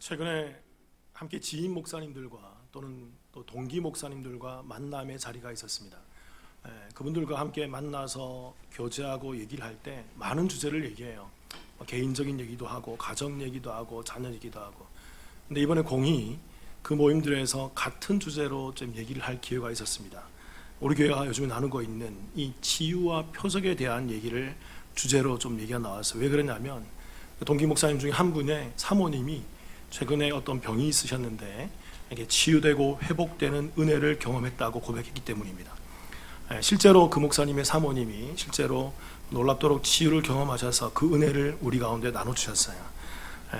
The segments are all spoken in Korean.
최근에 함께 지인 목사님들과 또는 또 동기 목사님들과 만남의 자리가 있었습니다. 그분들과 함께 만나서 교제하고 얘기를 할 때 많은 주제를 얘기해요. 개인적인 얘기도 하고 가정 얘기도 하고 자녀 얘기도 하고. 근데 이번에 공히 그 모임들에서 같은 주제로 좀 얘기를 할 기회가 있었습니다. 우리 교회가 요즘에 나누고 있는 이 치유와 표적에 대한 얘기를 주제로 좀 얘기가 나왔어요. 왜 그러냐면 동기 목사님 중에 한 분의 사모님이 최근에 어떤 병이 있으셨는데 이게 치유되고 회복되는 은혜를 경험했다고 고백했기 때문입니다. 실제로 그 목사님의 사모님이 실제로 놀랍도록 치유를 경험하셔서 그 은혜를 우리 가운데 나눠주셨어요.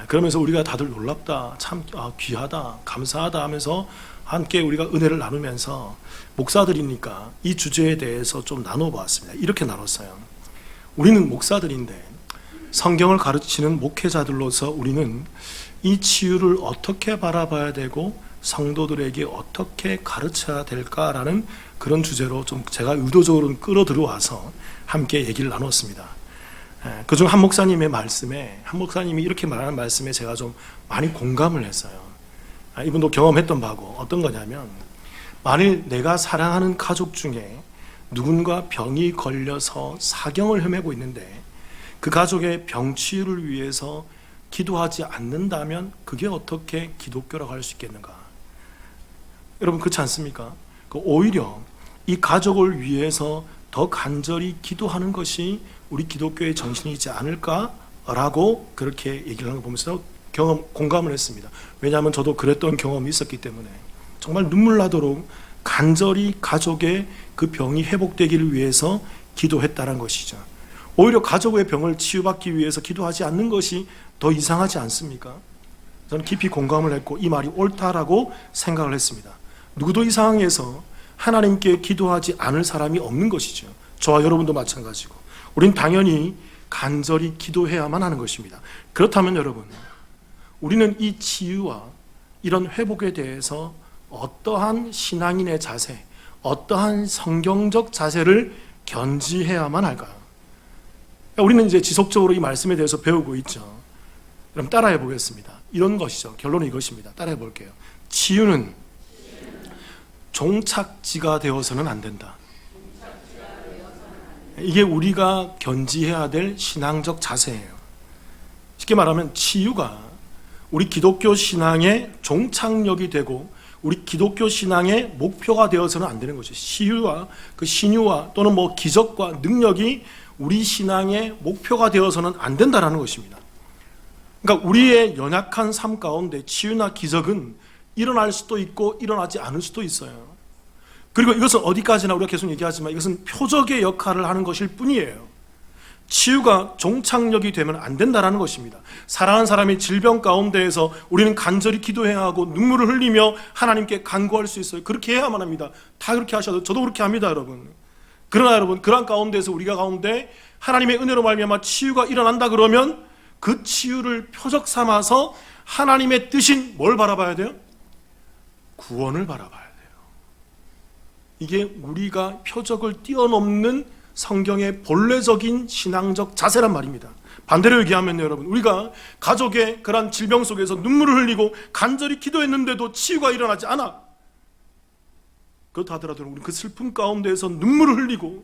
그러면서 우리가 다들 놀랍다, 참 귀하다, 감사하다 하면서 함께 우리가 은혜를 나누면서 목사들이니까 이 주제에 대해서 좀 나눠보았습니다. 이렇게 나눴어요. 우리는 목사들인데 성경을 가르치는 목회자들로서 우리는 이 치유를 어떻게 바라봐야 되고 성도들에게 어떻게 가르쳐야 될까라는 그런 주제로 좀 제가 의도적으로 끌어들어와서 함께 얘기를 나눴습니다. 그중 한 목사님의 말씀에, 한 목사님이 이렇게 말하는 말씀에 제가 좀 많이 공감을 했어요. 이분도 경험했던 바고 어떤 거냐면, 만일 내가 사랑하는 가족 중에 누군가 병이 걸려서 사경을 헤매고 있는데 그 가족의 병 치유를 위해서 기도하지 않는다면 그게 어떻게 기독교라고 할 수 있겠는가? 여러분 그렇지 않습니까? 오히려 이 가족을 위해서 더 간절히 기도하는 것이 우리 기독교의 정신이지 않을까라고 그렇게 얘기를 하는 거 보면서 공감을 했습니다. 왜냐하면 저도 그랬던 경험이 있었기 때문에 정말 눈물 나도록 간절히 가족의 그 병이 회복되기를 위해서 기도했다는 것이죠. 오히려 가족의 병을 치유받기 위해서 기도하지 않는 것이 더 이상하지 않습니까? 저는 깊이 공감을 했고 이 말이 옳다라고 생각을 했습니다. 누구도 이 상황에서 하나님께 기도하지 않을 사람이 없는 것이죠. 저와 여러분도 마찬가지고 우린 당연히 간절히 기도해야만 하는 것입니다. 그렇다면 여러분, 우리는 이 치유와 이런 회복에 대해서 어떠한 신앙인의 자세, 어떠한 성경적 자세를 견지해야만 할까요? 우리는 이제 지속적으로 이 말씀에 대해서 배우고 있죠. 그럼 따라해 보겠습니다. 이런 것이죠. 결론은 이것입니다. 따라해 볼게요. 치유는 종착지가 되어서는 안 된다. 이게 우리가 견지해야 될 신앙적 자세예요. 쉽게 말하면 치유가 우리 기독교 신앙의 종착역이 되고 우리 기독교 신앙의 목표가 되어서는 안 되는 것이죠. 치유와 그 신유와 또는 기적과 능력이 우리 신앙의 목표가 되어서는 안 된다는 것입니다. 그러니까 우리의 연약한 삶 가운데 치유나 기적은 일어날 수도 있고 일어나지 않을 수도 있어요. 그리고 이것은 어디까지나 우리가 계속 얘기하지만 이것은 표적의 역할을 하는 것일 뿐이에요. 치유가 종착역이 되면 안 된다는 것입니다. 사랑하는 사람이 질병 가운데에서 우리는 간절히 기도해야 하고 눈물을 흘리며 하나님께 간구할 수 있어요. 그렇게 해야만 합니다. 다 그렇게 하셔도 저도 그렇게 합니다, 여러분. 그러나 여러분, 그러한 가운데에서 우리가 가운데 하나님의 은혜로 말미암아 치유가 일어난다 그러면 그 치유를 표적 삼아서 하나님의 뜻인 뭘 바라봐야 돼요? 구원을 바라봐야 돼요. 이게 우리가 표적을 뛰어넘는 성경의 본래적인 신앙적 자세란 말입니다. 반대로 얘기하면 여러분, 우리가 가족의 그런 질병 속에서 눈물을 흘리고 간절히 기도했는데도 치유가 일어나지 않아. 그렇다 하더라도 우리 그 슬픔 가운데에서 눈물을 흘리고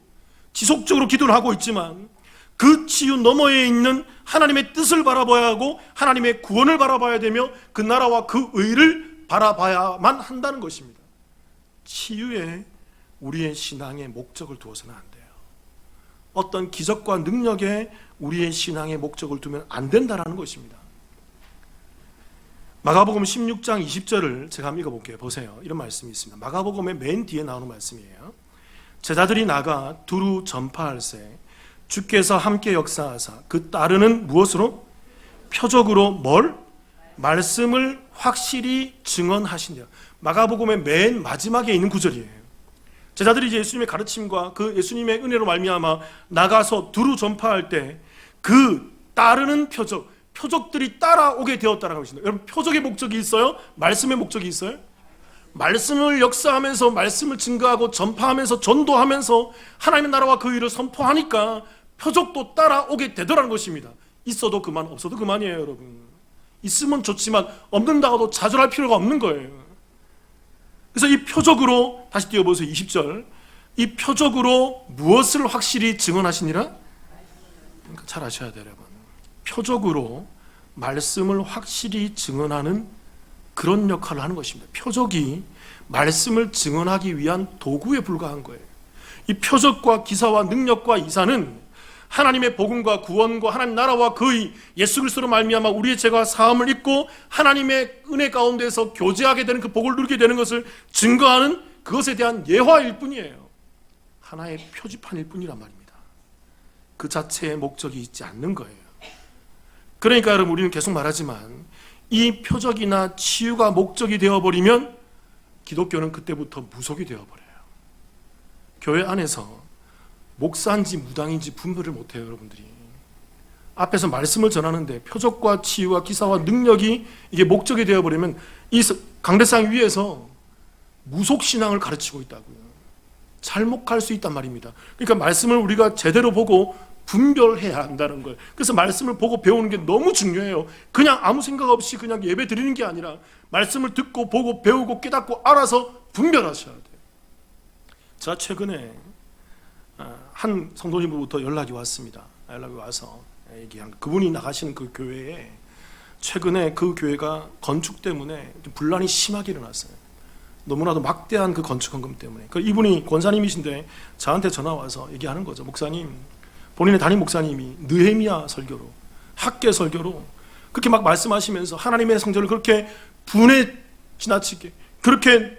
지속적으로 기도를 하고 있지만 그 치유 너머에 있는 하나님의 뜻을 바라봐야 하고 하나님의 구원을 바라봐야 되며 그 나라와 그 의를 바라봐야만 한다는 것입니다. 치유에 우리의 신앙의 목적을 두어서는 안 돼요. 어떤 기적과 능력에 우리의 신앙의 목적을 두면 안 된다는 것입니다. 마가복음 16장 20절을 제가 한번 읽어볼게요. 보세요. 이런 말씀이 있습니다. 마가복음의 맨 뒤에 나오는 말씀이에요. 제자들이 나가 두루 전파할세 주께서 함께 역사하사 그 따르는 무엇으로? 표적으로 뭘? 말씀을 확실히 증언하신대요. 마가복음의 맨 마지막에 있는 구절이에요. 제자들이 이제 예수님의 가르침과 그 예수님의 은혜로 말미암아 나가서 두루 전파할 때 그 따르는 표적들이 따라오게 되었다는 것입니다. 여러분, 표적의 목적이 있어요? 말씀의 목적이 있어요? 말씀을 역사하면서 말씀을 증거하고 전파하면서 전도하면서 하나님의 나라와 그 의를 선포하니까 표적도 따라오게 되더라는 것입니다. 있어도 그만, 없어도 그만이에요, 여러분. 있으면 좋지만 없는다고도 좌절할 필요가 없는 거예요. 그래서 이 표적으로 다시 띄워보세요. 20절. 이 표적으로 무엇을 확실히 증언하시니라? 그러니까 잘 아셔야 돼요, 여러분. 표적으로 말씀을 확실히 증언하는 그런 역할을 하는 것입니다. 표적이 말씀을 증언하기 위한 도구에 불과한 거예요. 이 표적과 기사와 능력과 이사는 하나님의 복음과 구원과 하나님 나라와 그의 예수 그리스도로 말미암아 우리의 죄가 사함을 입고 하나님의 은혜 가운데서 교제하게 되는 그 복을 누리게 되는 것을 증거하는 그것에 대한 예화일 뿐이에요. 하나의 표지판일 뿐이란 말입니다. 그 자체의 목적이 있지 않는 거예요. 그러니까 여러분, 우리는 계속 말하지만 이 표적이나 치유가 목적이 되어버리면 기독교는 그때부터 무속이 되어버려요. 교회 안에서 목사인지 무당인지 분별을 못해요. 여러분들이 앞에서 말씀을 전하는데 표적과 치유와 기사와 능력이 이게 목적이 되어버리면 이 강대상 위에서 무속신앙을 가르치고 있다고요. 잘못할 수 있단 말입니다. 그러니까 말씀을 우리가 제대로 보고 분별해야 한다는 거예요. 그래서 말씀을 보고 배우는 게 너무 중요해요. 그냥 아무 생각 없이 그냥 예배 드리는 게 아니라 말씀을 듣고 보고 배우고 깨닫고 알아서 분별하셔야 돼요. 제가 최근에 한 성도님으로부터 연락이 왔습니다. 연락이 와서 얘기한, 그분이 나가시는 그 교회에 최근에 그 교회가 건축 때문에 분란이 심하게 일어났어요. 너무나도 막대한 그 건축 헌금 때문에. 이분이 권사님이신데 저한테 전화 와서 얘기하는 거죠. 목사님, 본인의 담임 목사님이 느헤미야 설교로, 학계 설교로 그렇게 막 말씀하시면서 하나님의 성전을 그렇게 분에 지나치게 그렇게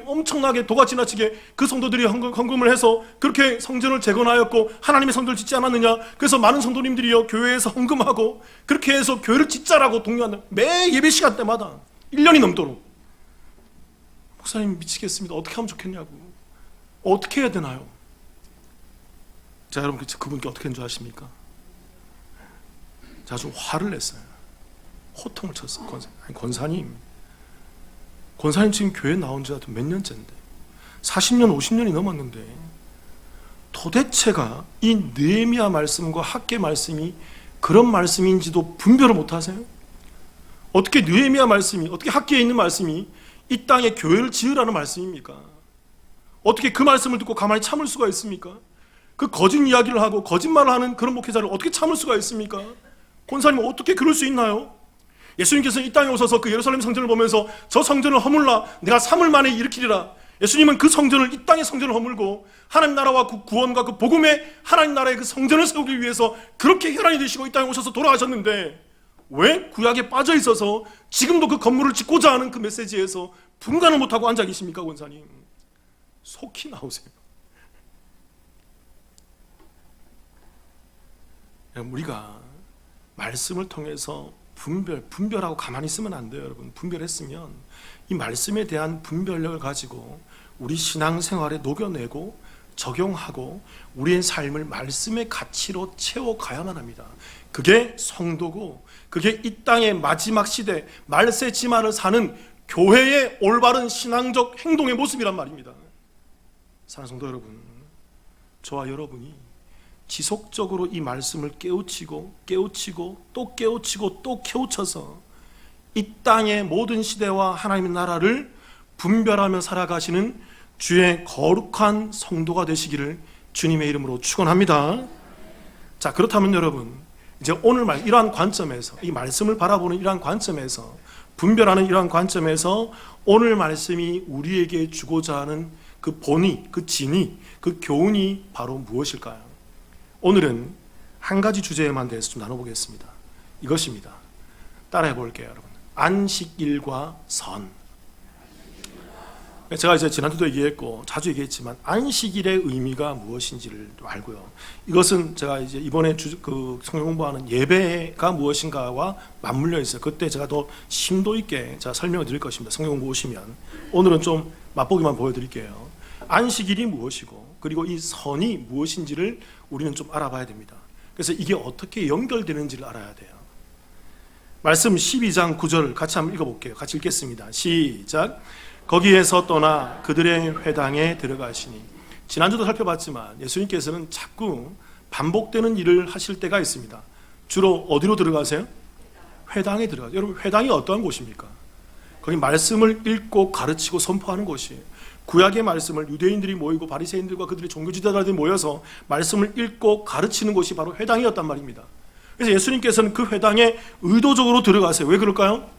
엄청나게 도가 지나치게 그 성도들이 헌금을 해서 그렇게 성전을 재건하였고 하나님의 성전을 짓지 않았느냐. 그래서 많은 성도님들이요 교회에서 헌금하고 그렇게 해서 교회를 짓자라고 독려한다. 매 예배 시간 때마다 1년이 넘도록. 목사님 미치겠습니다. 어떻게 하면 좋겠냐고. 어떻게 해야 되나요? 자, 여러분 그분께 어떻게 한 줄 아십니까? 제가 좀 화를 냈어요. 호통을 쳤어요. 권사님 지금 교회 나온 지가 몇 년째인데 40년 50년이 넘었는데 도대체가 이 느헤미야 말씀과 학계 말씀이 그런 말씀인지도 분별을 못하세요? 어떻게 느헤미야 말씀이, 어떻게 학계에 있는 말씀이 이 땅에 교회를 지으라는 말씀입니까? 어떻게 그 말씀을 듣고 가만히 참을 수가 있습니까? 그 거짓 이야기를 하고 거짓말을 하는 그런 목회자를 어떻게 참을 수가 있습니까? 권사님은 어떻게 그럴 수 있나요? 예수님께서는 이 땅에 오셔서 그 예루살렘 성전을 보면서 저 성전을 허물라 내가 3일 만에 일으키리라. 예수님은 그 성전을, 이 땅의 성전을 허물고 하나님 나라와 그 구원과 그 복음의 하나님 나라의 그 성전을 세우기 위해서 그렇게 혈안이 되시고 이 땅에 오셔서 돌아가셨는데 왜 구약에 빠져 있어서 지금도 그 건물을 짓고자 하는 그 메시지에서 분간을 못하고 앉아 계십니까? 권사님 속히 나오세요. 우리가 말씀을 통해서 분별하고 가만히 있으면 안 돼요. 여러분 분별했으면 이 말씀에 대한 분별력을 가지고 우리 신앙생활에 녹여내고 적용하고 우리의 삶을 말씀의 가치로 채워가야만 합니다. 그게 성도고 그게 이 땅의 마지막 시대 말세지마를 사는 교회의 올바른 신앙적 행동의 모습이란 말입니다. 사랑하는 성도 여러분, 저와 여러분이 지속적으로 이 말씀을 깨우치고 또 깨우치고 또 깨우쳐서 이 땅의 모든 시대와 하나님의 나라를 분별하며 살아가시는 주의 거룩한 성도가 되시기를 주님의 이름으로 축원합니다. 자, 그렇다면 여러분 이제 오늘 이러한 관점에서 이 말씀을 바라보는 이러한 관점에서 분별하는 이러한 관점에서 오늘 말씀이 우리에게 주고자 하는 그 본의, 그 진의, 그 교훈이 바로 무엇일까요? 오늘은 한 가지 주제에만 대해서 좀 나눠보겠습니다. 이것입니다. 따라해 볼게요, 여러분. 안식일과 선. 제가 이제 지난주도 얘기했고 자주 얘기했지만 안식일의 의미가 무엇인지를 알고요. 이것은 제가 이제 이번에 성경 공부하는 예배가 무엇인가와 맞물려 있어요. 그때 제가 더 심도 있게 제가 설명을 드릴 것입니다. 성경 공부 오시면 오늘은 좀 맛보기만 보여드릴게요. 안식일이 무엇이고 그리고 이 선이 무엇인지를 우리는 좀 알아봐야 됩니다. 그래서 이게 어떻게 연결되는지를 알아야 돼요. 말씀 12장 9절 같이 한번 읽어볼게요. 같이 읽겠습니다. 시작. 거기에서 떠나 그들의 회당에 들어가시니. 지난주도 살펴봤지만 예수님께서는 자꾸 반복되는 일을 하실 때가 있습니다. 주로 어디로 들어가세요? 회당에 들어가요. 여러분, 회당이 어떠한 곳입니까? 거기 말씀을 읽고 가르치고 선포하는 곳이에요. 구약의 말씀을 유대인들이 모이고 바리새인들과 그들의 종교 지도자들이 모여서 말씀을 읽고 가르치는 곳이 바로 회당이었단 말입니다. 그래서 예수님께서는 그 회당에 의도적으로 들어가세요. 왜 그럴까요?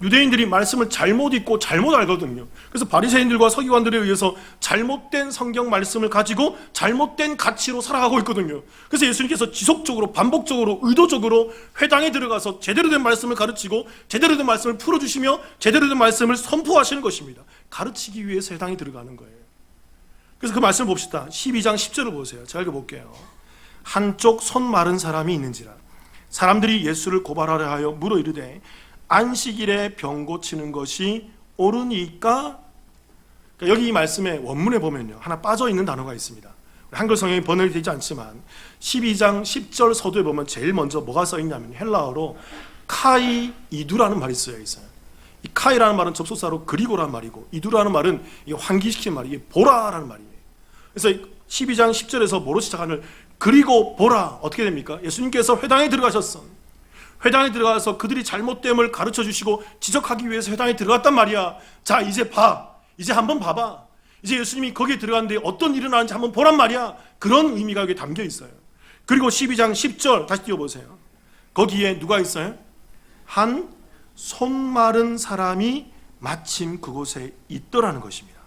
유대인들이 말씀을 잘못 읽고 잘못 알거든요. 그래서 바리새인들과 서기관들에 의해서 잘못된 성경 말씀을 가지고 잘못된 가치로 살아가고 있거든요. 그래서 예수님께서 지속적으로 반복적으로 의도적으로 회당에 들어가서 제대로 된 말씀을 가르치고 제대로 된 말씀을 풀어주시며 제대로 된 말씀을 선포하시는 것입니다. 가르치기 위해서 회당에 들어가는 거예요. 그래서 그 말씀을 봅시다. 12장 10절을 보세요. 제가 읽어볼게요. 한쪽 손 마른 사람이 있는지라 사람들이 예수를 고발하려 하여 물어 이르되 안식일에 병 고치는 것이 옳으니까? 그러니까 여기 이 말씀의 원문에 보면요, 하나 빠져있는 단어가 있습니다. 한글 성경이 번역이 되지 않지만 12장 10절 서두에 보면 제일 먼저 뭐가 써있냐면 헬라어로 카이 이두라는 말이 쓰여 있어요. 이 카이라는 말은 접속사로 그리고라는 말이고 이두라는 말은 환기시키는 말이에요. 보라라는 말이에요. 그래서 12장 10절에서 뭐로 시작하는 그리고 보라 어떻게 됩니까? 예수님께서 회당에 들어가셨어. 회당에 들어가서 그들이 잘못됨을 가르쳐 주시고 지적하기 위해서 회당에 들어갔단 말이야. 자, 이제 봐. 이제 한번 봐봐. 이제 예수님이 거기에 들어갔는데 어떤 일이 일어나는지 한번 보란 말이야. 그런 의미가 여기 담겨 있어요. 그리고 12장 10절 다시 띄워보세요. 거기에 누가 있어요? 한 손 마른 사람이 마침 그곳에 있더라는 것입니다.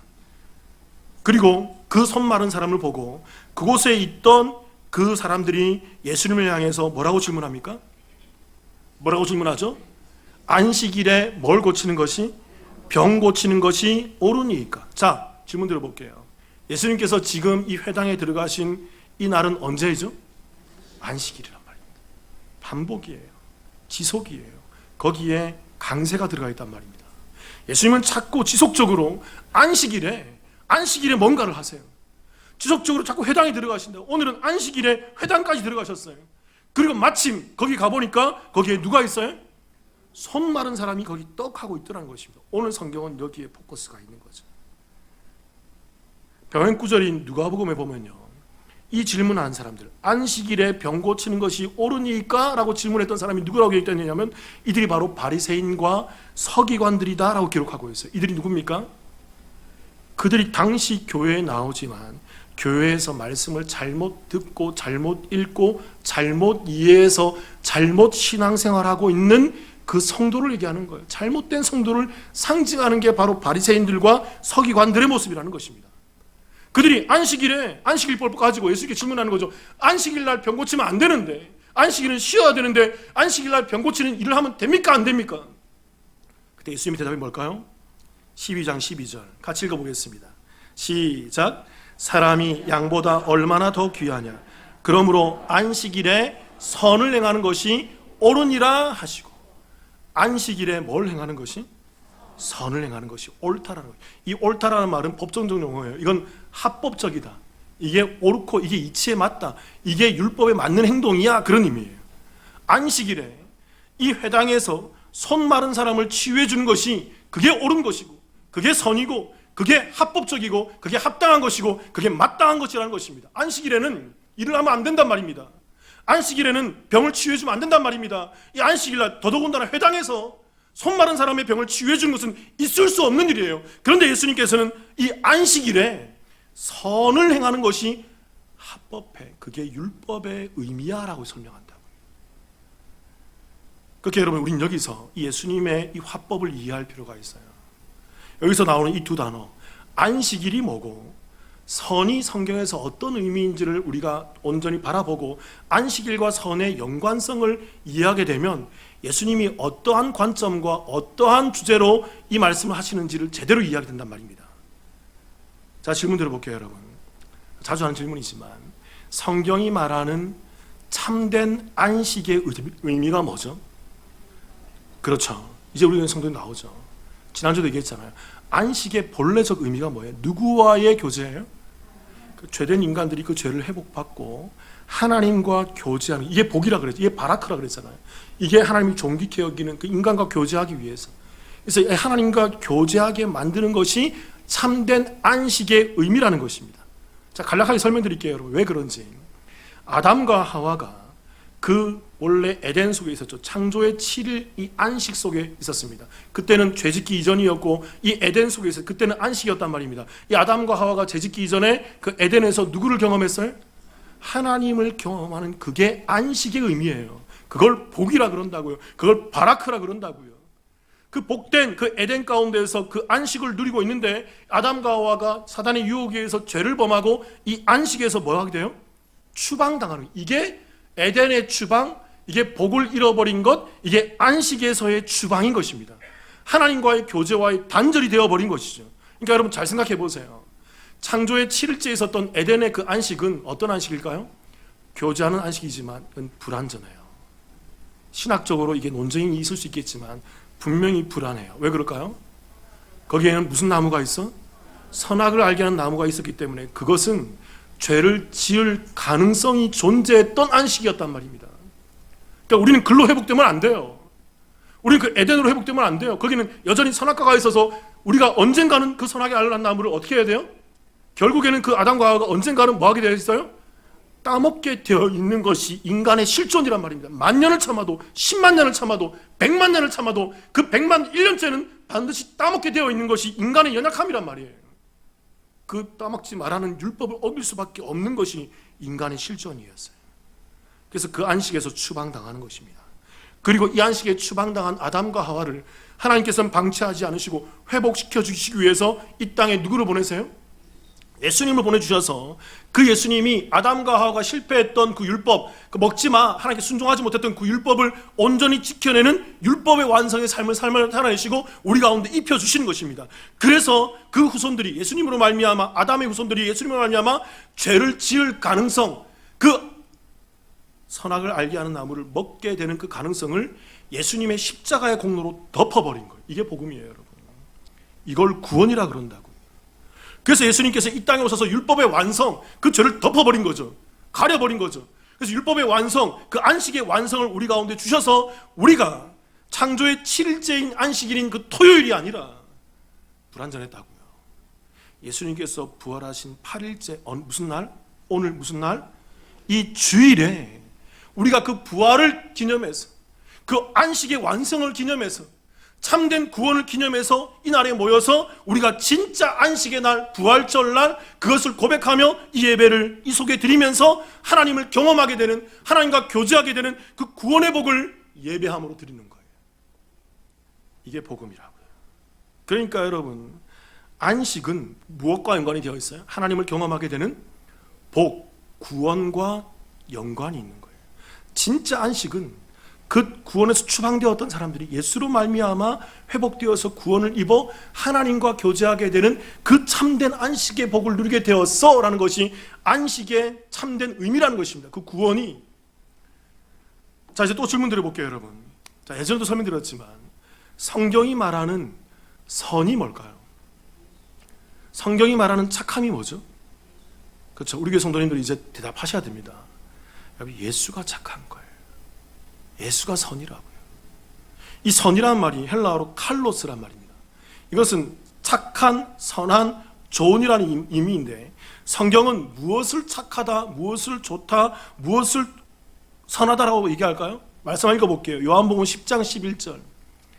그리고 그 손 마른 사람을 보고 그곳에 있던 그 사람들이 예수님을 향해서 뭐라고 질문합니까? 뭐라고 질문하죠? 안식일에 뭘 고치는 것이? 병 고치는 것이 옳으니까. 자, 질문 드려볼게요. 예수님께서 지금 이 회당에 들어가신 이 날은 언제죠? 안식일이란 말입니다. 반복이에요. 지속이에요. 거기에 강세가 들어가 있단 말입니다. 예수님은 자꾸 지속적으로 안식일에 뭔가를 하세요. 지속적으로 자꾸 회당에 들어가신다. 오늘은 안식일에 회당까지 들어가셨어요. 그리고 마침 거기 가보니까 거기에 누가 있어요? 손 마른 사람이 거기 떡하고 있더라는 것입니다. 오늘 성경은 여기에 포커스가 있는 거죠. 병행 구절인 누가복음에 보면요, 이 질문한 사람들, 안식일에 병 고치는 것이 옳으니까? 라고 질문했던 사람이 누구라고 기록되느냐면 이들이 바로 바리새인과 서기관들이다 라고 기록하고 있어요. 이들이 누굽니까? 그들이 당시 교회에 나오지만 교회에서 말씀을 잘못 듣고 잘못 읽고 잘못 이해해서 잘못 신앙생활하고 있는 그 성도를 얘기하는 거예요. 잘못된 성도를 상징하는 게 바로 바리새인들과 서기관들의 모습이라는 것입니다. 그들이 안식일법을 가지고 예수님께 질문하는 거죠. 안식일 날 병 고치면 안 되는데, 안식일은 쉬어야 되는데 안식일 날 병 고치는 일을 하면 됩니까? 안 됩니까? 그때 예수님의 대답이 뭘까요? 12장 12절 같이 읽어보겠습니다. 시작. 사람이 양보다 얼마나 더 귀하냐. 그러므로 안식일에 선을 행하는 것이 옳으니라 하시고. 안식일에 뭘 행하는 것이? 선을 행하는 것이 옳다라는 거예요. 이 옳다라는 말은 법정적 용어예요. 이건 합법적이다. 이게 옳고 이게 이치에 맞다. 이게 율법에 맞는 행동이야. 그런 의미예요. 안식일에 이 회당에서 손 마른 사람을 치유해 주는 것이 그게 옳은 것이고 그게 선이고 그게 합법적이고 그게 합당한 것이고 그게 마땅한 것이라는 것입니다. 안식일에는 일을 하면 안 된단 말입니다. 안식일에는 병을 치유해 주면 안 된단 말입니다. 이 안식일날 더더군다나 회당에서 손 마른 사람의 병을 치유해 주는 것은 있을 수 없는 일이에요. 그런데 예수님께서는 이 안식일에 선을 행하는 것이 합법해. 그게 율법의 의미야 라고 설명한다고요. 그렇게 여러분, 우린 여기서 이 예수님의 이 화법을 이해할 필요가 있어요. 여기서 나오는 이 두 단어, 안식일이 뭐고 선이 성경에서 어떤 의미인지를 우리가 온전히 바라보고 안식일과 선의 연관성을 이해하게 되면 예수님이 어떠한 관점과 어떠한 주제로 이 말씀을 하시는지를 제대로 이해하게 된단 말입니다. 자, 질문 드려볼게요, 여러분. 자주 하는 질문이지만 성경이 말하는 참된 안식의 의미가 뭐죠? 그렇죠. 이제 우리 성경에 나오죠. 지난주도 얘기했잖아요. 안식의 본래적 의미가 뭐예요? 누구와의 교제예요? 그 죄된 인간들이 그 죄를 회복받고 하나님과 교제하는, 이게 복이라 그랬죠. 이게 바라크라 그랬잖아요. 이게 하나님이 존귀케 여기는 그 인간과 교제하기 위해서. 그래서 하나님과 교제하게 만드는 것이 참된 안식의 의미라는 것입니다. 자, 간략하게 설명드릴게요, 여러분. 왜 그런지. 아담과 하와가 그 원래 에덴 속에 있었죠. 창조의 7일 이 안식 속에 있었습니다. 그때는 죄짓기 이전이었고 이 에덴 속에 있었어요. 그때는 안식이었단 말입니다. 이 아담과 하와가 죄짓기 이전에 그 에덴에서 누구를 경험했어요? 하나님을 경험하는 그게 안식의 의미예요. 그걸 복이라 그런다고요. 그걸 바라크라 그런다고요. 그 복된 그 에덴 가운데에서 그 안식을 누리고 있는데 아담과 하와가 사단의 유혹에 의해서 죄를 범하고 이 안식에서 뭐 하게 돼요? 추방당하는, 이게 에덴의 추방, 이게 복을 잃어버린 것, 이게 안식에서의 추방인 것입니다. 하나님과의 교제와의 단절이 되어버린 것이죠. 그러니까 여러분 잘 생각해 보세요. 창조의 7일째에 있었던 에덴의 그 안식은 어떤 안식일까요? 교제하는 안식이지만 불완전해요. 신학적으로 이게 논쟁이 있을 수 있겠지만 분명히 불안해요. 왜 그럴까요? 거기에는 무슨 나무가 있어? 선악을 알게 하는 나무가 있었기 때문에 그것은 죄를 지을 가능성이 존재했던 안식이었단 말입니다. 그러니까 우리는 글로 회복되면 안 돼요. 우리는 그 에덴으로 회복되면 안 돼요. 거기는 여전히 선악과가 있어서 우리가 언젠가는 그 선악의 알을 낳은 나무를 어떻게 해야 돼요? 결국에는 그 아담과 하와가 언젠가는 뭐 하게 되어 있어요? 따먹게 되어 있는 것이 인간의 실존이란 말입니다. 10,000년을 참아도 10만 년을 참아도 100만 년을 참아도 그 100만 1년째는 반드시 따먹게 되어 있는 것이 인간의 연약함이란 말이에요. 그 따먹지 말라는 율법을 어길 수밖에 없는 것이 인간의 실존이었어요. 그래서 그 안식에서 추방당하는 것입니다. 그리고 이 안식에 추방당한 아담과 하와를 하나님께서는 방치하지 않으시고 회복시켜 주시기 위해서 이 땅에 누구를 보내세요? 예수님을 보내주셔서 그 예수님이 아담과 하와가 실패했던 그 율법, 그 먹지마, 하나님께 순종하지 못했던 그 율법을 온전히 지켜내는 율법의 완성의 삶을 살아내시고 우리 가운데 입혀주시는 것입니다. 그래서 그 후손들이 예수님으로 말미암아, 아담의 후손들이 예수님으로 말미암아 죄를 지을 가능성, 그 선악을 알게 하는 나무를 먹게 되는 그 가능성을 예수님의 십자가의 공로로 덮어버린 거예요. 이게 복음이에요, 여러분. 이걸 구원이라 그런다고. 그래서 예수님께서 이 땅에 오셔서 율법의 완성, 그 죄를 덮어버린 거죠. 가려버린 거죠. 그래서 율법의 완성, 그 안식의 완성을 우리 가운데 주셔서 우리가 창조의 7일째인 안식일인 그 토요일이 아니라 불완전했다고요. 예수님께서 부활하신 8일째 무슨 날? 오늘 무슨 날? 이 주일에 우리가 그 부활을 기념해서, 그 안식의 완성을 기념해서, 참된 구원을 기념해서 이 날에 모여서 우리가 진짜 안식의 날, 부활절 날 그것을 고백하며 이 예배를 이 속에 드리면서 하나님을 경험하게 되는, 하나님과 교제하게 되는 그 구원의 복을 예배함으로 드리는 거예요. 이게 복음이라고요. 그러니까 여러분, 안식은 무엇과 연관이 되어 있어요? 하나님을 경험하게 되는 복, 구원과 연관이 있는 거예요. 진짜 안식은 그 구원에서 추방되었던 사람들이 예수로 말미암아 회복되어서 구원을 입어 하나님과 교제하게 되는 그 참된 안식의 복을 누리게 되었어 라는 것이 안식의 참된 의미라는 것입니다. 그 구원이. 자, 이제 또 질문 드려볼게요, 여러분. 자, 예전에도 설명드렸지만 성경이 말하는 선이 뭘까요? 성경이 말하는 착함이 뭐죠? 그렇죠. 우리 교회 성도님들 이제 대답하셔야 됩니다. 여러분, 예수가 착한 거예요. 예수가 선이라고요. 이 선이란 말이 헬라어로 칼로스란 말입니다. 이것은 착한, 선한, 좋은이라는 의미인데 성경은 무엇을 착하다, 무엇을 좋다, 무엇을 선하다라고 얘기할까요? 말씀 한번 읽어볼게요. 요한복음 10장 11절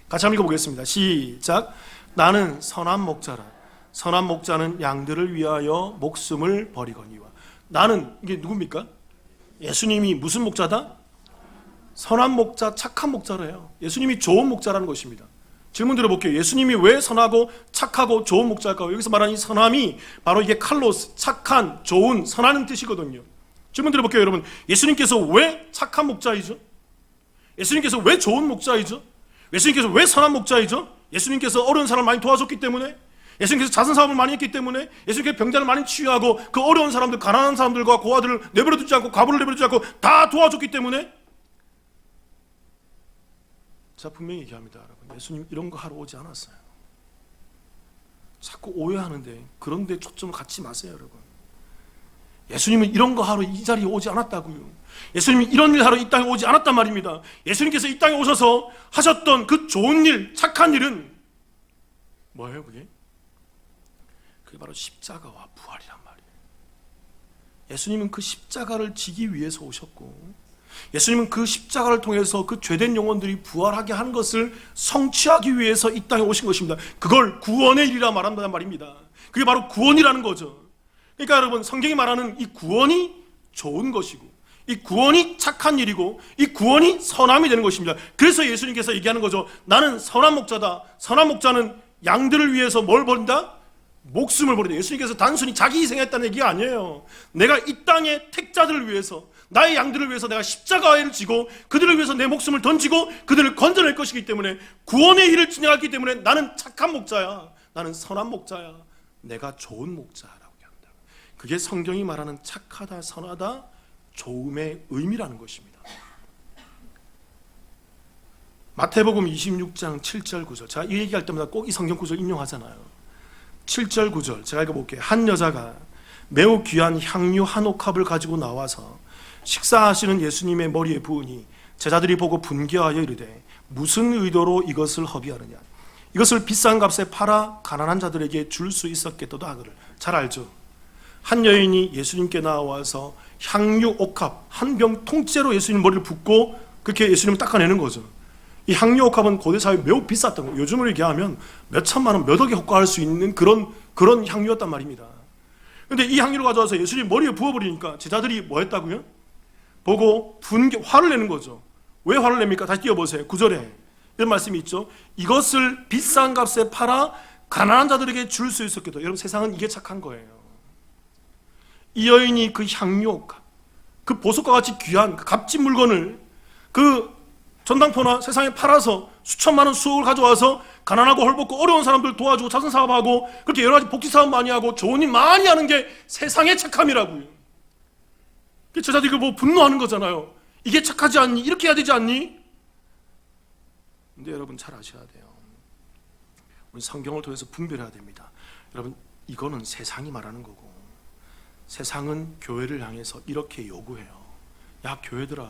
같이 한번 읽어보겠습니다. 시작. 나는 선한 목자라. 선한 목자는 양들을 위하여 목숨을 버리거니와. 나는, 이게 누굽니까? 예수님이 무슨 목자다? 선한 목자, 착한 목자래요. 예수님이 좋은 목자라는 것입니다. 질문 드려볼게요. 예수님이 왜 선하고 착하고 좋은 목자일까요? 여기서 말하는 이 선함이 바로 이게 칼로스, 착한, 좋은, 선하는 뜻이거든요. 질문 드려볼게요, 여러분. 예수님께서 왜 착한 목자이죠? 예수님께서 왜 좋은 목자이죠? 예수님께서 왜 선한 목자이죠? 예수님께서 어려운 사람을 많이 도와줬기 때문에, 예수님께서 자선사업을 많이 했기 때문에, 예수님께서 병자를 많이 치유하고 그 어려운 사람들, 가난한 사람들과 고아들을 내버려두지 않고, 과부를 내버려두지 않고 다 도와줬기 때문에. 자, 분명히 얘기합니다, 여러분. 예수님 이런 거 하러 오지 않았어요. 자꾸 오해하는데 그런 데 초점을 갖지 마세요, 여러분. 예수님은 이런 거 하러 이 자리에 오지 않았다고요. 예수님이 이런 일 하러 이 땅에 오지 않았단 말입니다. 예수님께서 이 땅에 오셔서 하셨던 그 좋은 일, 착한 일은 뭐예요, 그게? 그게 바로 십자가와 부활이란 말이에요. 예수님은 그 십자가를 지기 위해서 오셨고, 예수님은 그 십자가를 통해서 그 죄된 영혼들이 부활하게 한 것을 성취하기 위해서 이 땅에 오신 것입니다. 그걸 구원의 일이라 말한다는 말입니다. 그게 바로 구원이라는 거죠. 그러니까 여러분, 성경이 말하는 이 구원이 좋은 것이고, 이 구원이 착한 일이고, 이 구원이 선함이 되는 것입니다. 그래서 예수님께서 얘기하는 거죠. 나는 선한 목자다. 선한 목자는 양들을 위해서 뭘 버린다? 목숨을 버린다. 예수님께서 단순히 자기 희생했다는 얘기가 아니에요. 내가 이 땅의 택자들을 위해서, 나의 양들을 위해서 내가 십자가를 지고 그들을 위해서 내 목숨을 던지고 그들을 건져낼 것이기 때문에, 구원의 일을 진행하기 때문에 나는 착한 목자야. 나는 선한 목자야. 내가 좋은 목자라고 한다. 그게 성경이 말하는 착하다, 선하다, 좋음의 의미라는 것입니다. 마태복음 26장 7절 9절, 제가 이 얘기할 때마다 꼭 이 성경 구절 인용하잖아요. 7절 9절 제가 읽어볼게요. 한 여자가 매우 귀한 향유 한 옥합을 가지고 나와서 식사하시는 예수님의 머리에 부으니 제자들이 보고 분개하여 이르되 무슨 의도로 이것을 허비하느냐. 이것을 비싼 값에 팔아 가난한 자들에게 줄 수 있었겠도다 하거늘. 잘 알죠. 한 여인이 예수님께 나와서 향유 옥합 한 병 통째로 예수님 머리를 붓고 그렇게 예수님을 닦아내는 거죠. 이 향유 옥합은 고대 사회에 매우 비쌌던 거예요. 요즘으로 얘기하면 몇 천만 원, 몇 억에 호가할 수 있는 그런 향유였단 말입니다. 그런데 이 향유를 가져와서 예수님 머리에 부어버리니까 제자들이 뭐 했다고요? 보고 화를 내는 거죠. 왜 화를 냅니까? 다시 띄워보세요. 9절에 이런 말씀이 있죠. 이것을 비싼 값에 팔아 가난한 자들에게 줄 수 있었겠다. 여러분, 세상은 이게 착한 거예요. 이 여인이 그 향유, 그 보석과 같이 귀한 그 값진 물건을 그 전당포나 세상에 팔아서 수천만 원, 수억을 가져와서 가난하고 헐벗고 어려운 사람들 도와주고 자선사업하고 그렇게 여러 가지 복지사업 많이 하고 좋은 일 많이 하는 게 세상의 착함이라고요. 제자들이 그거 보고 분노하는 거잖아요. 이게 착하지 않니? 이렇게 해야 되지 않니? 근데 여러분, 잘 아셔야 돼요. 우리 성경을 통해서 분별해야 됩니다. 여러분, 이거는 세상이 말하는 거고, 세상은 교회를 향해서 이렇게 요구해요. 야, 교회들아,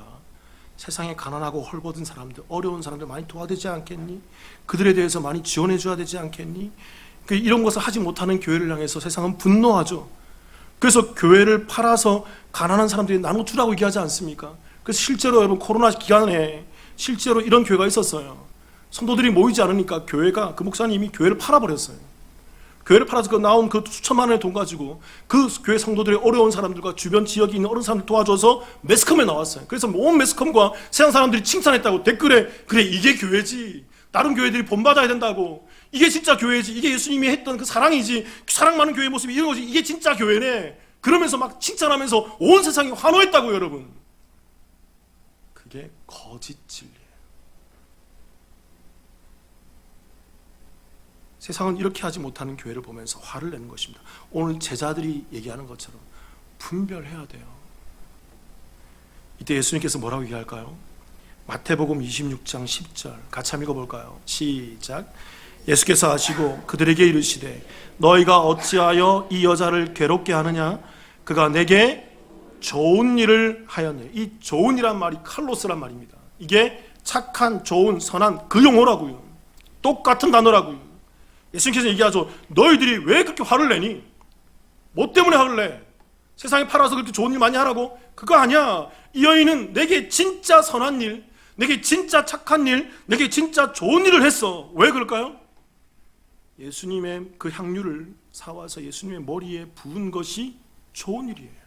세상에 가난하고 헐벗은 사람들, 어려운 사람들 많이 도와야 되지 않겠니? 그들에 대해서 많이 지원해 줘야 되지 않겠니? 이런 것을 하지 못하는 교회를 향해서 세상은 분노하죠. 그래서 교회를 팔아서 가난한 사람들이 나눠주라고 얘기하지 않습니까? 그래서 실제로 여러분, 코로나 기간에 실제로 이런 교회가 있었어요. 성도들이 모이지 않으니까 교회가, 그 목사님이 교회를 팔아버렸어요. 교회를 팔아서 그 나온 그 수천만 원의 돈 가지고 그 교회 성도들의 어려운 사람들과 주변 지역에 있는 어려운 사람들 도와줘서 매스컴에 나왔어요. 그래서 온 매스컴과 세상 사람들이 칭찬했다고. 댓글에 그래, 이게 교회지. 다른 교회들이 본받아야 된다고. 이게 진짜 교회지. 이게 예수님이 했던 그 사랑이지. 사랑 많은 교회 모습이 이런 거지. 이게 진짜 교회네. 그러면서 막 칭찬하면서 온 세상이 환호했다고. 여러분, 그게 거짓 진리예요. 세상은 이렇게 하지 못하는 교회를 보면서 화를 내는 것입니다. 오늘 제자들이 얘기하는 것처럼 분별해야 돼요. 이때 예수님께서 뭐라고 얘기할까요? 마태복음 26장 10절 같이 한번 읽어볼까요? 시작. 예수께서 하시고 그들에게 이르시되 너희가 어찌하여 이 여자를 괴롭게 하느냐? 그가 내게 좋은 일을 하였네. 이 좋은 이란 말이 칼로스란 말입니다. 이게 착한, 좋은, 선한 그 용어라고요. 똑같은 단어라고요. 예수님께서 얘기하죠. 너희들이 왜 그렇게 화를 내니? 뭐 때문에 화를 내? 세상에 팔아서 그렇게 좋은 일 많이 하라고? 그거 아니야. 이 여인은 내게 진짜 선한 일, 내게 진짜 착한 일, 내게 진짜 좋은 일을 했어. 왜 그럴까요? 예수님의 그 향유를 사와서 예수님의 머리에 부은 것이 좋은 일이에요.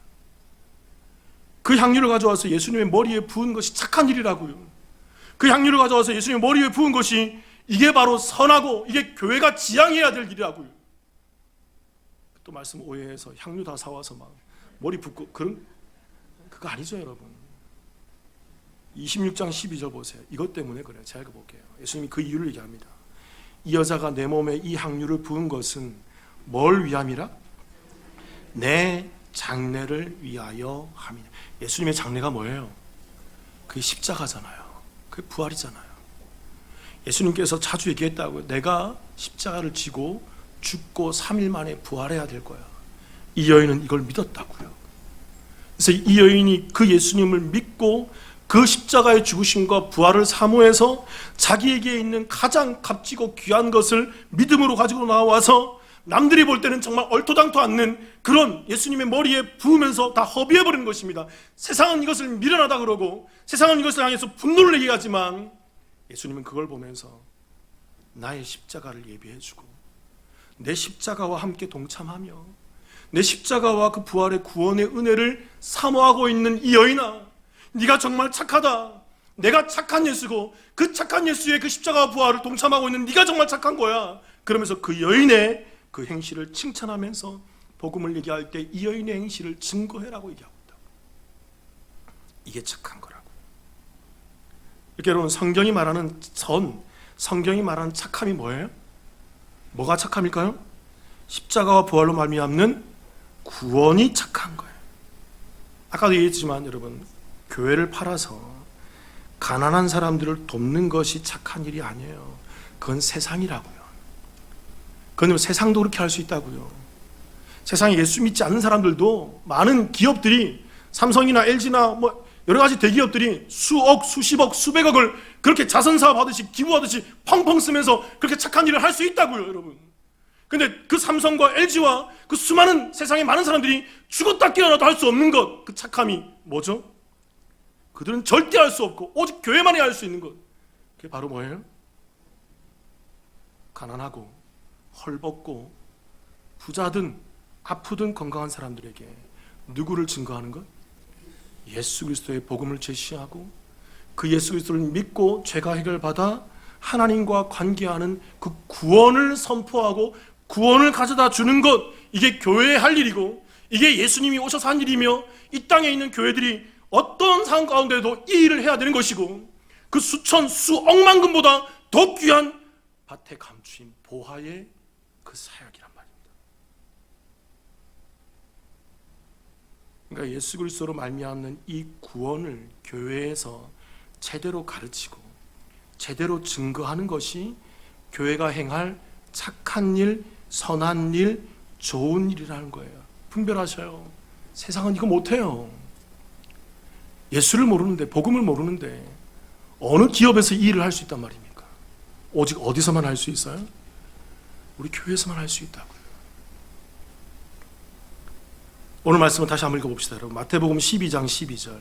그 향유를 가져와서 예수님의 머리에 부은 것이 착한 일이라고요. 그 향유를 가져와서 예수님의 머리에 부은 것이, 이게 바로 선하고 이게 교회가 지향해야 될 일이라고요. 또 말씀 오해해서 향유 다 사와서 막 머리 붓고 그거 아니죠, 여러분. 26장 12절 보세요. 이것 때문에 그래요. 제가 읽어볼게요. 예수님이 그 이유를 얘기합니다. 이 여자가 내 몸에 이 향유를 부은 것은 뭘 위함이라? 내 장례를 위하여 함이냐. 예수님의 장례가 뭐예요? 그게 십자가잖아요. 그게 부활이잖아요. 예수님께서 자주 얘기했다고요. 내가 십자가를 지고 죽고 3일 만에 부활해야 될 거야. 이 여인은 이걸 믿었다고요. 그래서 이 여인이 그 예수님을 믿고 그 십자가의 죽으심과 부활을 사모해서 자기에게 있는 가장 값지고 귀한 것을 믿음으로 가지고 나와서 남들이 볼 때는 정말 얼토당토 않는 그런 예수님의 머리에 부으면서 다 허비해버리는 것입니다. 세상은 이것을 미련하다 그러고 세상은 이것을 향해서 분노를 얘기하지만 예수님은 그걸 보면서 나의 십자가를 예비해주고 내 십자가와 함께 동참하며 내 십자가와 그 부활의 구원의 은혜를 사모하고 있는 이 여인아, 네가 정말 착하다. 내가 착한 예수고 그 착한 예수의 그 십자가와 부활을 동참하고 있는 네가 정말 착한 거야. 그러면서 그 여인의 그 행실을 칭찬하면서 복음을 얘기할 때 이 여인의 행실을 증거해라고 얘기하고 있다. 이게 착한 거라고. 이렇게 여러분, 성경이 말하는 성경이 말하는 착함이 뭐예요? 뭐가 착함일까요? 십자가와 부활로 말미암는 구원이 착한 거예요. 아까도 얘기했지만 여러분, 교회를 팔아서 가난한 사람들을 돕는 것이 착한 일이 아니에요. 그건 세상이라고요. 그건 세상도 그렇게 할 수 있다고요. 세상에 예수 믿지 않는 사람들도 많은 기업들이 삼성이나 LG나 뭐 여러 가지 대기업들이 수억, 수십억, 수백억을 그렇게 자선사업 하듯이 기부하듯이 펑펑 쓰면서 그렇게 착한 일을 할 수 있다고요, 여러분. 근데 그 삼성과 LG와 그 수많은 세상의 많은 사람들이 죽었다 깨어나도 할 수 없는 것, 그 착함이 뭐죠? 그들은 절대 할 수 없고 오직 교회만이 할 수 있는 것, 그게 바로 뭐예요? 가난하고 헐벗고 부자든 아프든 건강한 사람들에게 누구를 증거하는 것? 예수 그리스도의 복음을 제시하고 그 예수 그리스도를 믿고 죄가 해결받아 하나님과 관계하는 그 구원을 선포하고 구원을 가져다 주는 것, 이게 교회의 할 일이고 이게 예수님이 오셔서 한 일이며 이 땅에 있는 교회들이 어떤 상황 가운데도 이 일을 해야 되는 것이고 그 수천 수억만금보다 더 귀한 밭에 감추인 보화의 그 사역이란 말입니다. 그러니까 예수 그리스도로 말미암는 이 구원을 교회에서 제대로 가르치고 제대로 증거하는 것이 교회가 행할 착한 일, 선한 일, 좋은 일이라는 거예요. 분별하셔요. 세상은 이거 못해요. 예수를 모르는데, 복음을 모르는데 어느 기업에서 이 일을 할 수 있단 말입니까? 오직 어디서만 할 수 있어요? 우리 교회에서만 할 수 있다고요. 오늘 말씀을 다시 한번 읽어봅시다. 여러분, 마태복음 12장 12절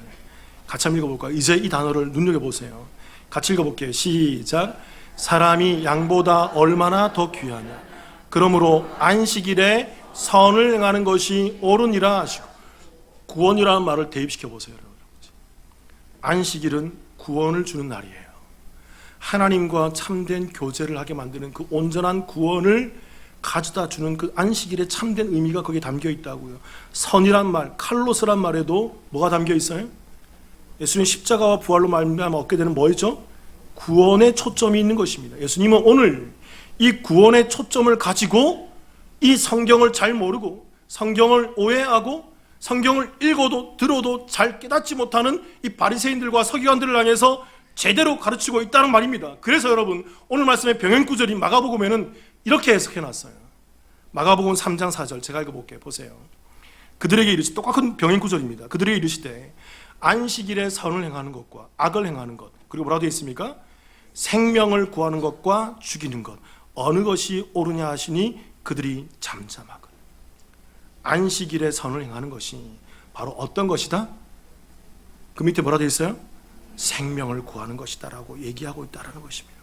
같이 한번 읽어볼까요? 이제 이 단어를 눈여겨보세요. 같이 읽어볼게요. 시작. 사람이 양보다 얼마나 더 귀하냐. 그러므로 안식일에 선을 행하는 것이 옳으니라 하시고. 구원이라는 말을 대입시켜 보세요. 여러분, 안식일은 구원을 주는 날이에요. 하나님과 참된 교제를 하게 만드는 그 온전한 구원을 가져다 주는 그 안식일의 참된 의미가 거기에 담겨 있다고요. 선이란 말, 칼로스란 말에도 뭐가 담겨 있어요? 예수님 십자가와 부활로 말미암아 얻게 되는 뭐였죠? 구원의 초점이 있는 것입니다. 예수님은 오늘 이 구원의 초점을 가지고 이 성경을 잘 모르고 성경을 오해하고 성경을 읽어도 들어도 잘 깨닫지 못하는 이 바리새인들과 서기관들을 향해서 제대로 가르치고 있다는 말입니다. 그래서 여러분, 오늘 말씀의 병행구절이 마가복음에는 이렇게 해석해놨어요. 마가복음 3장 4절 제가 읽어볼게요. 보세요. 그들에게 이르시되, 똑같은 병행구절입니다. 그들에게 이르시되 안식일에 선을 행하는 것과 악을 행하는 것, 그리고 뭐라고 되어 있습니까? 생명을 구하는 것과 죽이는 것, 어느 것이 옳으냐 하시니 그들이 잠잠하거든. 안식일에 선을 행하는 것이 바로 어떤 것이다? 그 밑에 뭐라 되어 있어요? 생명을 구하는 것이다 라고 얘기하고 있다는 것입니다.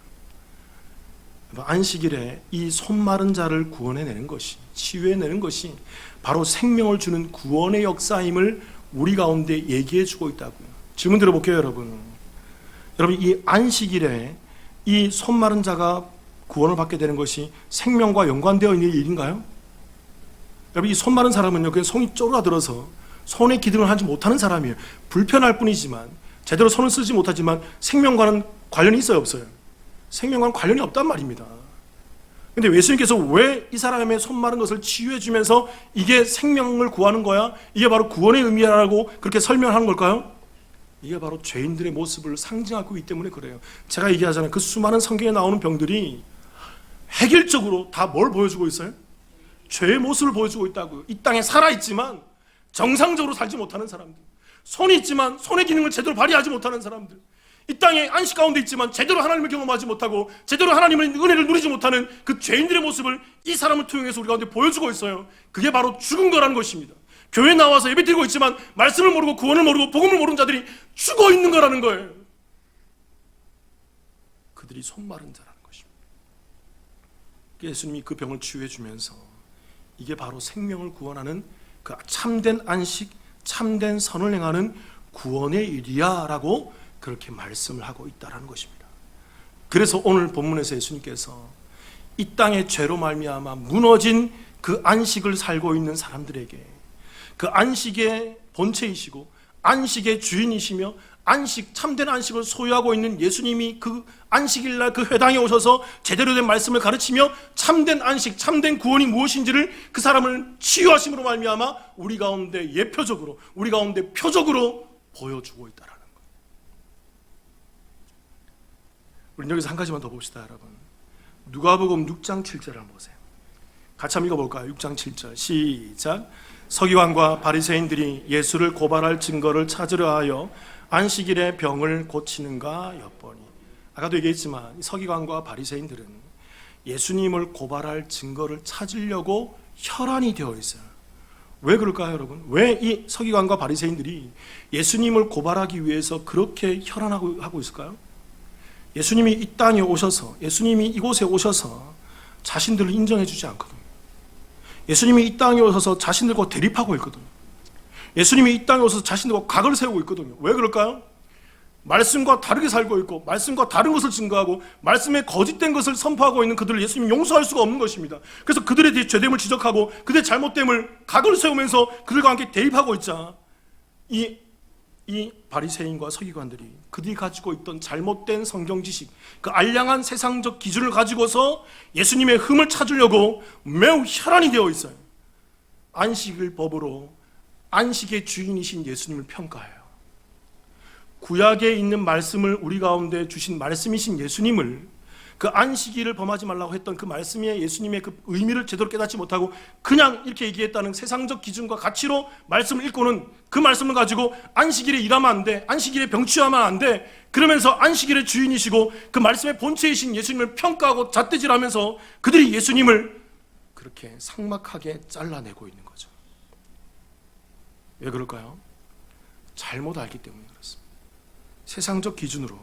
안식일에 이 손마른 자를 구원해내는 것이, 치유해내는 것이 바로 생명을 주는 구원의 역사임을 우리 가운데 얘기해주고 있다고요. 질문 들어볼게요. 여러분, 이 안식일에 이 손마른 자가 구원을 받게 되는 것이 생명과 연관되어 있는 일인가요? 여러분, 이 손 마른 사람은요, 그냥 손이 쪼그라들어서 손의 기능을 하지 못하는 사람이에요. 불편할 뿐이지만, 제대로 손을 쓰지 못하지만 생명과는 관련이 있어요, 없어요? 생명과는 관련이 없단 말입니다. 근데 예수님께서 왜 이 사람의 손 마른 것을 치유해 주면서 이게 생명을 구하는 거야, 이게 바로 구원의 의미라고 그렇게 설명하는 걸까요? 이게 바로 죄인들의 모습을 상징하고 있기 때문에 그래요. 제가 얘기하잖아요. 그 수많은 성경에 나오는 병들이 획일적으로 다 뭘 보여주고 있어요? 죄의 모습을 보여주고 있다고요. 이 땅에 살아있지만 정상적으로 살지 못하는 사람들, 손이 있지만 손의 기능을 제대로 발휘하지 못하는 사람들, 이 땅에 안식 가운데 있지만 제대로 하나님을 경험하지 못하고 제대로 하나님의 은혜를 누리지 못하는 그 죄인들의 모습을 이 사람을 통해서 우리 가운데 보여주고 있어요. 그게 바로 죽은 거라는 것입니다. 교회 나와서 예배 드리고 있지만 말씀을 모르고 구원을 모르고 복음을 모르는 자들이 죽어 있는 거라는 거예요. 그들이 손마른 자라는 것입니다. 예수님이 그 병을 치유해 주면서 이게 바로 생명을 구원하는 그 참된 안식, 참된 선을 행하는 구원의 일이야 라고 그렇게 말씀을 하고 있다는 것입니다. 그래서 오늘 본문에서 예수님께서 이 땅의 죄로 말미암아 무너진 그 안식을 살고 있는 사람들에게 그 안식의 본체이시고 안식의 주인이시며 안식, 참된 안식을 소유하고 있는 예수님이 그 안식일날 그 회당에 오셔서 제대로 된 말씀을 가르치며 참된 안식, 참된 구원이 무엇인지를 그 사람을 치유하심으로 말미암아 우리 가운데 예표적으로, 우리 가운데 표적으로 보여주고 있다라는 거예요. 우리 여기서 한 가지만 더 봅시다, 여러분. 누가복음 6장 7절을 한번 보세요. 같이 한번 읽어볼까요? 6장 7절 시작. 서기관과 바리새인들이 예수를 고발할 증거를 찾으려 하여 안식일에 병을 고치는가 엿보니. 아까도 얘기했지만 서기관과 바리새인들은 예수님을 고발할 증거를 찾으려고 혈안이 되어 있어요. 왜 그럴까요, 여러분? 왜 이 서기관과 바리새인들이 예수님을 고발하기 위해서 그렇게 혈안하고 있을까요? 예수님이 이 땅에 오셔서, 예수님이 이곳에 오셔서 자신들을 인정해 주지 않거든요. 예수님이 이 땅에 오셔서 자신들과 대립하고 있거든요. 예수님이 이 땅에 오셔서 자신들과 각을 세우고 있거든요. 왜 그럴까요? 말씀과 다르게 살고 있고 말씀과 다른 것을 증거하고 말씀에 거짓된 것을 선포하고 있는 그들을 예수님이 용서할 수가 없는 것입니다. 그래서 그들에 대해 죄됨을 지적하고 그들의 잘못됨을 각을 세우면서 그들과 함께 대립하고 있자 이 바리새인과 서기관들이 그들이 가지고 있던 잘못된 성경 지식, 그 알량한 세상적 기준을 가지고서 예수님의 흠을 찾으려고 매우 혈안이 되어 있어요. 안식일 법으로 안식의 주인이신 예수님을 평가해요. 구약에 있는 말씀을 우리 가운데 주신 말씀이신 예수님을, 그 안식일을 범하지 말라고 했던 그 말씀의 예수님의 그 의미를 제대로 깨닫지 못하고 그냥 이렇게 얘기했다는 세상적 기준과 가치로 말씀을 읽고는 그 말씀을 가지고 안식일에 일하면 안 돼, 안식일에 병치하면 안 돼, 그러면서 안식일의 주인이시고 그 말씀의 본체이신 예수님을 평가하고 잣대질하면서 그들이 예수님을 그렇게 삭막하게 잘라내고 있는 거죠. 왜 그럴까요? 잘못 알기 때문에 그렇습니다. 세상적 기준으로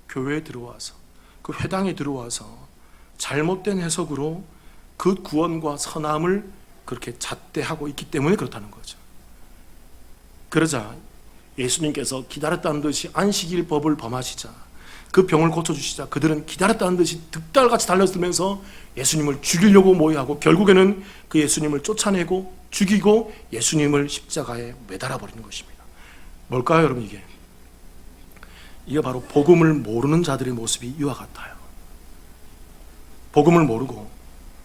교회에 들어와서, 그 회당에 들어와서 잘못된 해석으로 그 구원과 선함을 그렇게 잣대하고 있기 때문에 그렇다는 거죠. 그러자 예수님께서 기다렸다는 듯이 안식일 법을 범하시자, 그 병을 고쳐주시자 그들은 기다렸다는 듯이 득달같이 달려들면서 예수님을 죽이려고 모여하고 결국에는 그 예수님을 쫓아내고 죽이고 예수님을 십자가에 매달아 버리는 것입니다. 뭘까요, 여러분? 이게 바로 복음을 모르는 자들의 모습이 이와 같아요. 복음을 모르고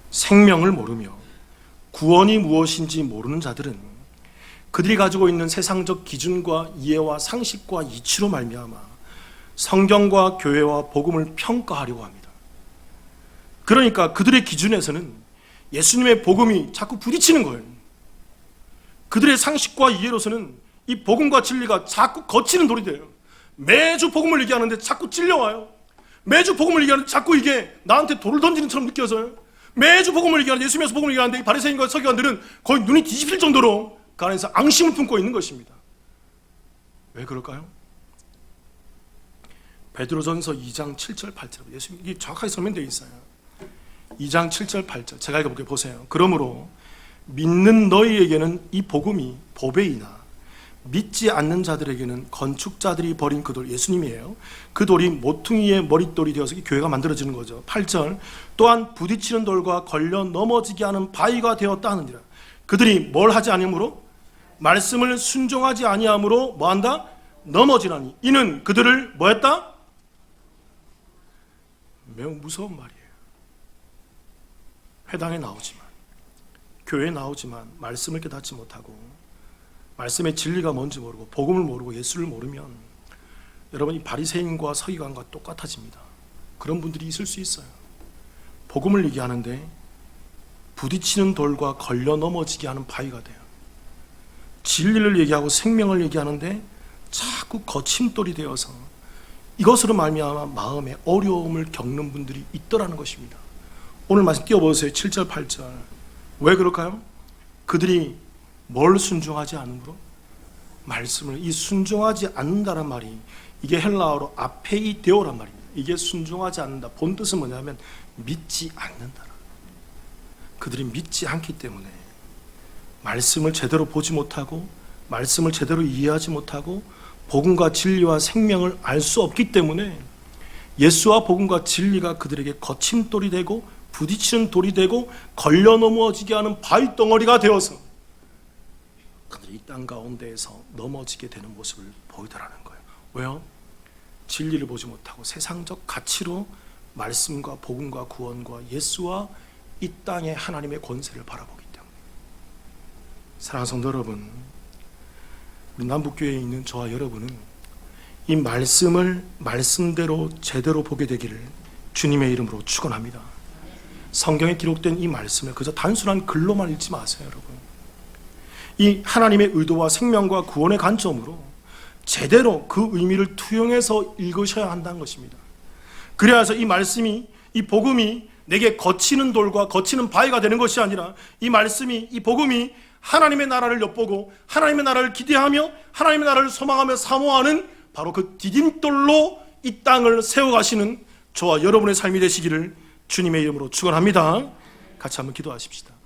생명을 모르며 구원이 무엇인지 모르는 자들은 그들이 가지고 있는 세상적 기준과 이해와 상식과 이치로 말미암아 성경과 교회와 복음을 평가하려고 합니다. 그러니까 그들의 기준에서는 예수님의 복음이 자꾸 부딪히는 거예요. 그들의 상식과 이해로서는 이 복음과 진리가 자꾸 거치는 돌이 돼요. 매주 복음을 얘기하는데 자꾸 찔려와요. 매주 복음을 얘기하는데 자꾸 이게 나한테 돌을 던지는 것처럼 느껴져요. 매주 복음을 얘기하는데, 예수님께서 복음을 얘기하는데 이 바리새인과 서기관들은 거의 눈이 뒤집힐 정도로 그 안에서 앙심을 품고 있는 것입니다. 왜 그럴까요? 베드로전서 2장 7절 8절, 예수님 이게 정확하게 설명되어 있어요. 2장 7절 8절 제가 읽어볼게요. 보세요. 그러므로 믿는 너희에게는 이 복음이 보배이나 믿지 않는 자들에게는 건축자들이 버린 그 돌, 예수님이에요. 그 돌이 모퉁이의 머릿돌이 되어서 교회가 만들어지는 거죠. 8절 또한 부딪히는 돌과 걸려 넘어지게 하는 바위가 되었다 하느니라. 그들이 뭘 하지 아니하므로? 말씀을 순종하지 아니하므로 뭐한다? 넘어지나니 이는 그들을 뭐했다? 매우 무서운 말이에요. 회당에 나오지만, 교회에 나오지만 말씀을 깨닫지 못하고 말씀의 진리가 뭔지 모르고 복음을 모르고 예수를 모르면 여러분 이 바리새인과 서기관과 똑같아집니다. 그런 분들이 있을 수 있어요. 복음을 얘기하는데 부딪히는 돌과 걸려 넘어지게 하는 바위가 돼요. 진리를 얘기하고 생명을 얘기하는데 자꾸 거침돌이 되어서 이것으로 말미암아 마음에 어려움을 겪는 분들이 있더라는 것입니다. 오늘 말씀 띄워보세요. 7절 8절. 왜 그럴까요? 그들이 뭘 순종하지 않으므로? 말씀을. 이 순종하지 않는다는 말이 이게 헬라어로 아페이데오란 말입니다. 이게 순종하지 않는다. 본 뜻은 뭐냐면 믿지 않는다. 그들이 믿지 않기 때문에 말씀을 제대로 보지 못하고 말씀을 제대로 이해하지 못하고 복음과 진리와 생명을 알 수 없기 때문에 예수와 복음과 진리가 그들에게 거침돌이 되고 부딪히는 돌이 되고 걸려 넘어지게 하는 바위덩어리가 되어서 그들이 이 땅 가운데에서 넘어지게 되는 모습을 보이더라는 거예요. 왜요? 진리를 보지 못하고 세상적 가치로 말씀과 복음과 구원과 예수와 이 땅의 하나님의 권세를 바라보기 때문에. 사랑하는 성도 여러분, 우리 남북교회에 있는 저와 여러분은 이 말씀을 말씀대로 제대로 보게 되기를 주님의 이름으로 축원합니다. 성경에 기록된 이 말씀을 그저 단순한 글로만 읽지 마세요, 여러분. 이 하나님의 의도와 생명과 구원의 관점으로 제대로 그 의미를 투영해서 읽으셔야 한다는 것입니다. 그래야서 이 말씀이, 이 복음이 내게 거치는 돌과 거치는 바위가 되는 것이 아니라 이 말씀이, 이 복음이 하나님의 나라를 엿보고 하나님의 나라를 기대하며 하나님의 나라를 소망하며 사모하는 바로 그 디딤돌로 이 땅을 세워가시는 저와 여러분의 삶이 되시기를 주님의 이름으로 축원합니다. 같이 한번 기도하십시다.